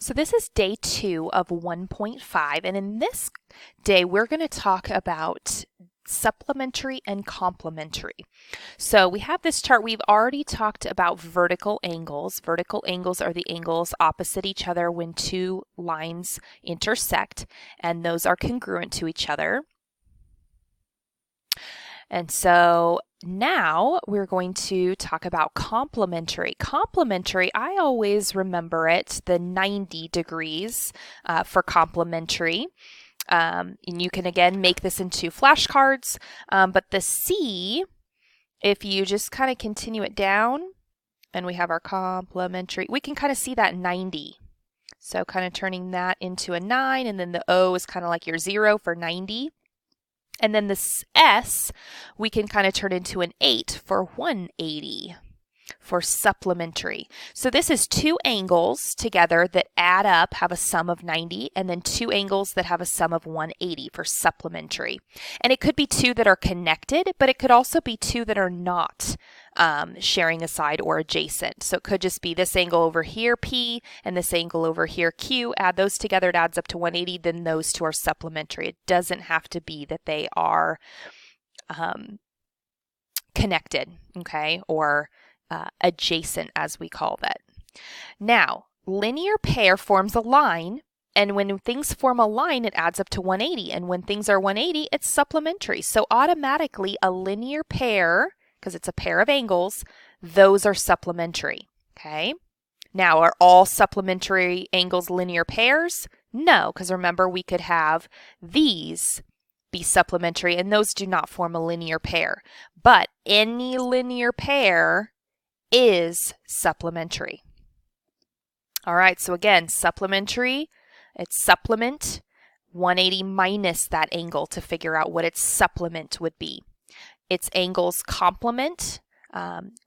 So this is day 2 of 1.5, and in this day we're going to talk about supplementary and complementary. So we have this chart. We've already talked about vertical angles. Vertical angles are the angles opposite each other when two lines intersect, and those are congruent to each other. And so now we're going to talk about complementary. Complementary, I always remember it, the 90 degrees for complementary. And you can again make this into flashcards, but the C, if you just kind of continue it down and we have our complementary, we can kind of see that 90. So kind of turning that into a 9, and then the O is kind of like your 0 for 90. And then this S, we can kind of turn into an 8 for 180 for supplementary. So this is two angles together that add up, have a sum of 90, and then two angles that have a sum of 180 for supplementary. And it could be two that are connected, but it could also be two that are not sharing a side or adjacent. So it could just be this angle over here, P, and this angle over here, Q. Add those together, it adds up to 180, then those two are supplementary. It doesn't have to be that they are connected, okay, or adjacent, as we call that. Now, linear pair forms a line, and when things form a line, it adds up to 180, and when things are 180, it's supplementary. So automatically, a linear pair, because it's a pair of angles, those are supplementary, okay? Now, are all supplementary angles linear pairs? No, because remember, we could have these be supplementary, and those do not form a linear pair. But any linear pair is supplementary. All right, so again, supplementary, it's supplement 180 minus that angle to figure out what its supplement would be. Its angle's complement,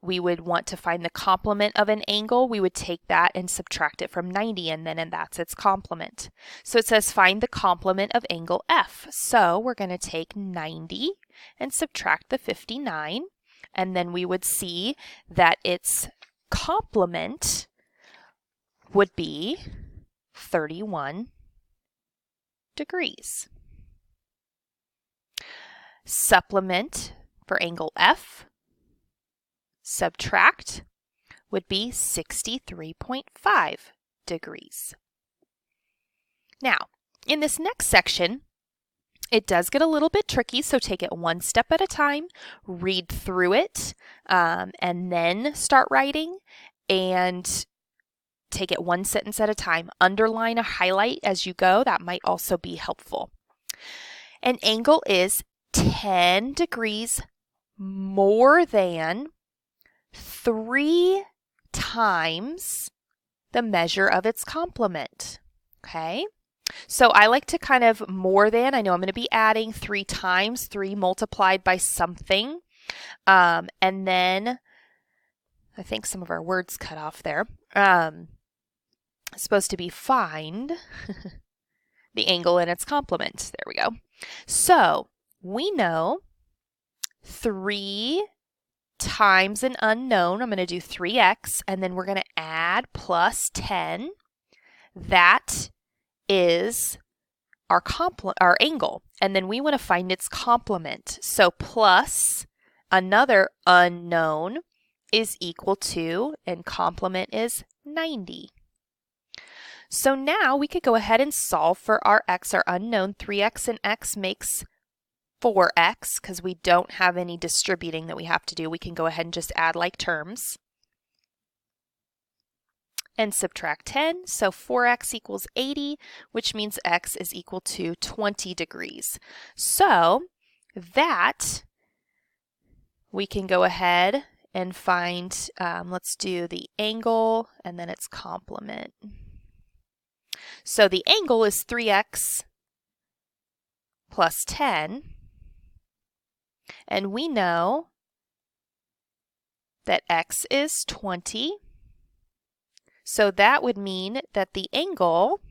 we would want to find the complement of an angle. We would take that and subtract it from 90, and that's its complement. So it says find the complement of angle F. So we're going to take 90 and subtract the 59. And then we would see that its complement would be 31 degrees. Supplement for angle F, subtract, would be 63.5 degrees. Now, in this next section, it does get a little bit tricky, so take it one step at a time, read through it, and then start writing, and take it one sentence at a time. Underline or highlight as you go. That might also be helpful. An angle is 10 degrees more than 3 times the measure of its complement. Okay? So I like to kind of more than, I know I'm going to be adding 3 times, 3 multiplied by something. And then, I think some of our words cut off there. It's supposed to be find the angle and its complement. There we go. So we know 3 times an unknown. I'm going to do 3x, and then we're going to add plus 10. That is our angle, and then we want to find its complement. So plus another unknown is equal to, and complement is 90. So now we could go ahead and solve for our x, our unknown. 3x and x makes 4x, because we don't have any distributing that we have to do. We can go ahead and just add like terms and subtract 10. So 4x equals 80, which means x is equal to 20 degrees. So that we can go ahead and find, let's do the angle and then its complement. So the angle is 3x plus 10, and we know that x is 20. So that would mean that the angle,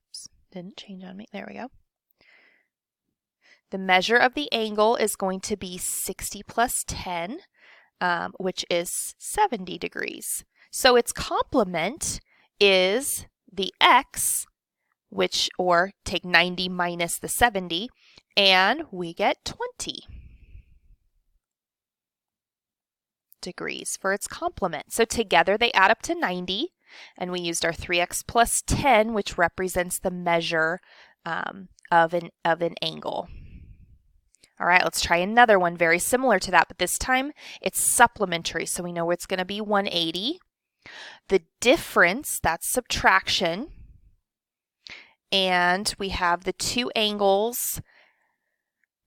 oops, didn't change on me, there we go. The measure of the angle is going to be 60 plus 10, which is 70 degrees. So its complement is the x, or take 90 minus the 70, and we get 20 degrees for its complement. So together they add up to 90, and we used our 3x plus 10, which represents the measure of an angle. All right, let's try another one very similar to that, but this time it's supplementary, so we know it's going to be 180. The difference, that's subtraction, and we have the two angles,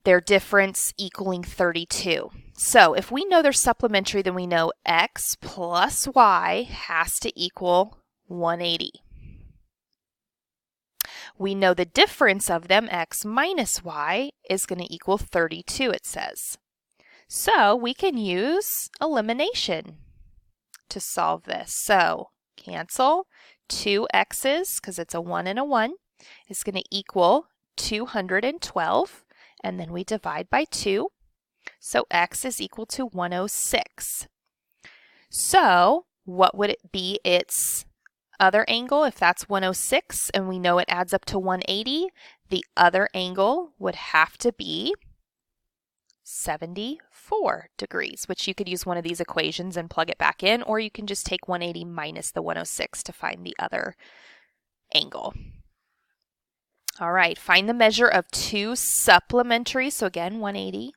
their difference equaling 32. So if we know they're supplementary, then we know x plus y has to equal 180. We know the difference of them, x minus y, is going to equal 32, it says. So we can use elimination to solve this. So cancel 2 x's, because it's a 1 and a 1, is going to equal 212, and then we divide by 2. So x is equal to 106. So what would it be its other angle? If that's 106 and we know it adds up to 180, the other angle would have to be 74 degrees, which you could use one of these equations and plug it back in, or you can just take 180 minus the 106 to find the other angle. All right, find the measure of two supplementary, so again 180,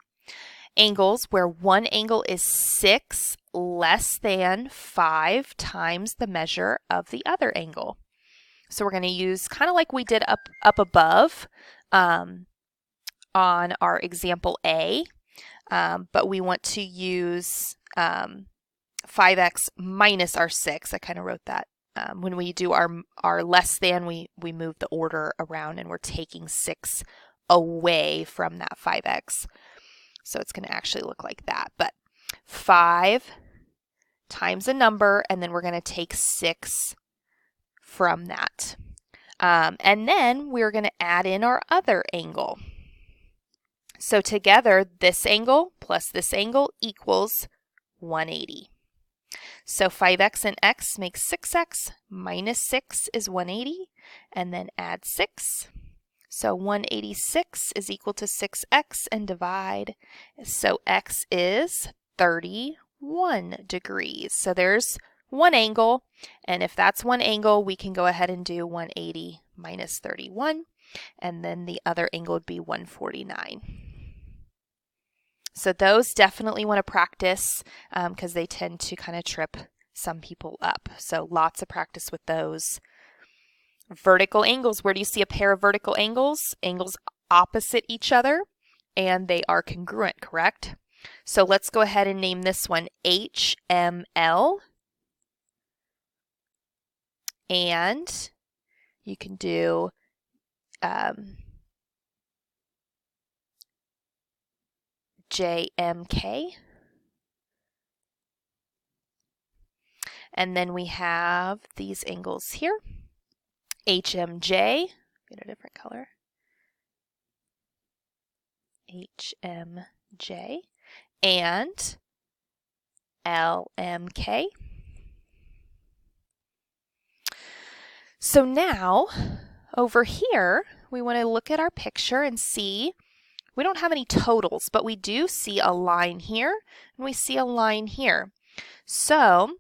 angles where one angle is 6 less than 5 times the measure of the other angle. So we're going to use kind of like we did up above on our example A, but we want to use 5x minus our 6. I kind of wrote that. When we do our less than, we move the order around and we're taking 6 away from that 5x. So it's going to actually look like that. But 5 times a number, and then we're going to take 6 from that. And then we're going to add in our other angle. So together, this angle plus this angle equals 180. So 5x and x makes 6x, minus 6 is 180, and then add 6. So 186 is equal to 6x and divide. So x is 31 degrees. So there's one angle, and if that's one angle, we can go ahead and do 180 minus 31, and then the other angle would be 149. So those definitely want to practice because they tend to kind of trip some people up. So lots of practice with those. Vertical angles, where do you see a pair of vertical angles? Angles opposite each other, and they are congruent, correct? So let's go ahead and name this one HML. And you can do JMK. And then we have these angles here. HMJ, get a different color. HMJ and LMK. So now over here, we want to look at our picture and see, we don't have any totals, but we do see a line here and we see a line here. So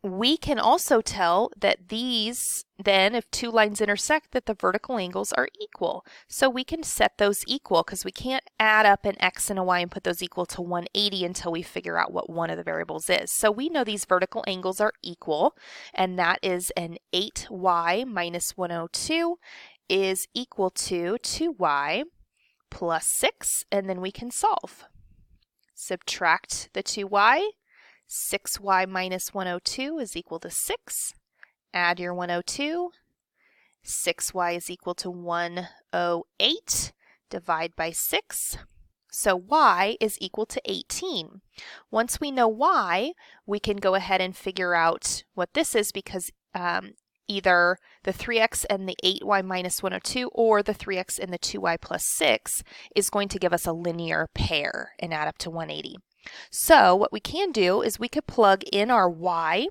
we can also tell that these, then, if two lines intersect, that the vertical angles are equal. So we can set those equal because we can't add up an x and a y and put those equal to 180 until we figure out what one of the variables is. So we know these vertical angles are equal, and that is an 8y minus 102 is equal to 2y plus 6, and then we can solve. Subtract the 2y. 6y minus 102 is equal to 6. Add your 102. 6y is equal to 108. Divide by 6. So y is equal to 18. Once we know y, we can go ahead and figure out what this is, because either the 3x and the 8y minus 102 or the 3x and the 2y plus 6 is going to give us a linear pair and add up to 180. So what we can do is we could plug in our y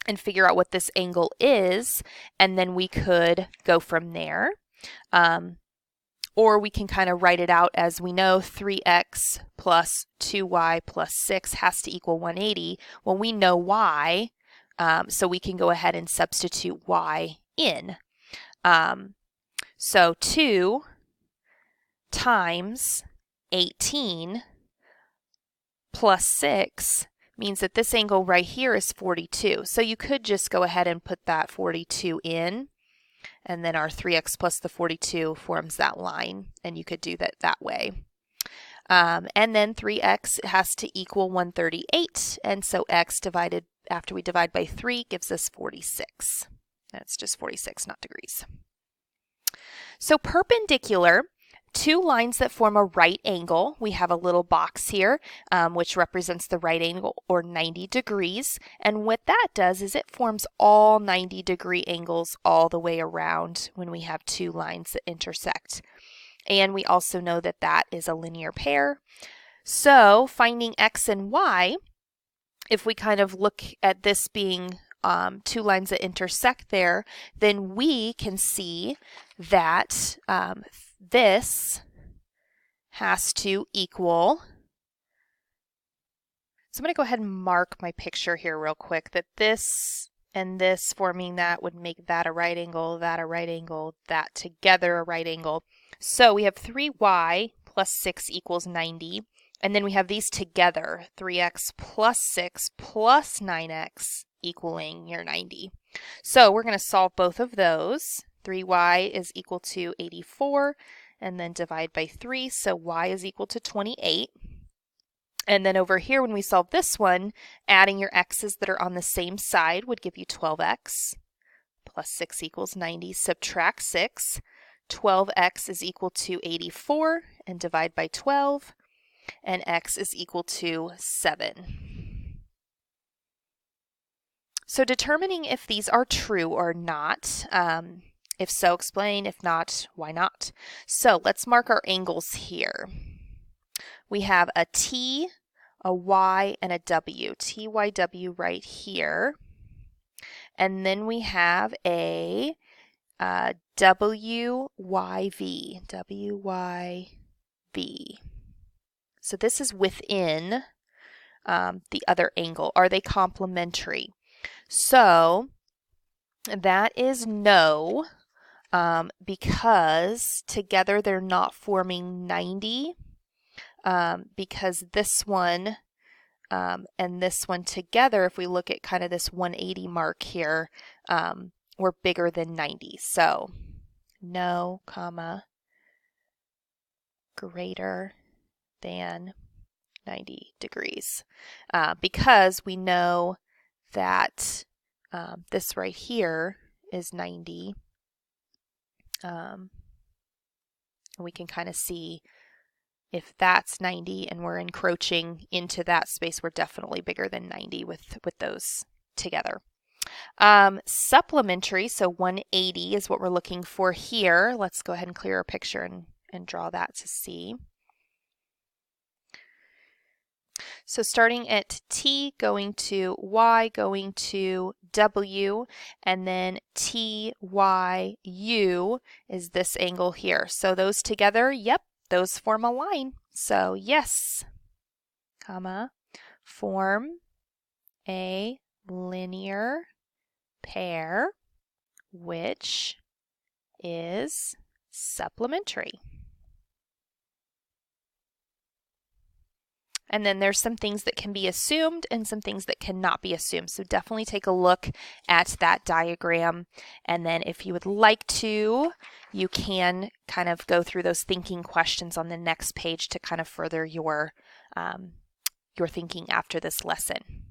and figure out what this angle is, and then we could go from there. Or we can kind of write it out as we know 3x plus 2y plus 6 has to equal 180. Well, we know y, so we can go ahead and substitute y in. So 2 times 18 plus 6 means that this angle right here is 42. So you could just go ahead and put that 42 in, and then our 3x plus the 42 forms that line, and you could do that way. And then 3x has to equal 138, and so x divided after we divide by 3 gives us 46. That's just 46, not degrees. So perpendicular, two lines that form a right angle. We have a little box here, which represents the right angle, or 90 degrees. And what that does is it forms all 90-degree angles all the way around when we have two lines that intersect. And we also know that that is a linear pair. So finding x and y, if we kind of look at this being two lines that intersect there, then we can see that this has to equal, so I'm going to go ahead and mark my picture here real quick, that this and this forming that would make that a right angle, that a right angle, that together a right angle. So we have 3y plus 6 equals 90, and then we have these together, 3x plus 6 plus 9x equaling your 90. So we're going to solve both of those. 3y is equal to 84, and then divide by 3, so y is equal to 28. And then over here, when we solve this one, adding your x's that are on the same side would give you 12x plus 6 equals 90. Subtract 6. 12x is equal to 84, and divide by 12, and x is equal to 7. So determining if these are true or not, if so, explain. If not, why not? So let's mark our angles here. We have a T, a Y, and a W. T, Y, W right here. And then we have a W, Y, V. W, Y, V. So this is within the other angle. Are they complementary? So that is no, because together they're not forming 90, because this one and this one together, if we look at kind of this 180 mark here, we're bigger than 90. So no, comma, greater than 90 degrees, because we know that this right here is 90. We can kind of see if that's 90 and we're encroaching into that space, we're definitely bigger than 90 with those together. Supplementary, so 180 is what we're looking for here. Let's go ahead and clear our picture and draw that to see. So starting at T, going to Y, going to W, and then T, Y, U is this angle here. So those together, yep, those form a line. So yes, comma, form a linear pair which is supplementary. And then there's some things that can be assumed and some things that cannot be assumed. So definitely take a look at that diagram. And then if you would like to, you can kind of go through those thinking questions on the next page to kind of further your thinking after this lesson.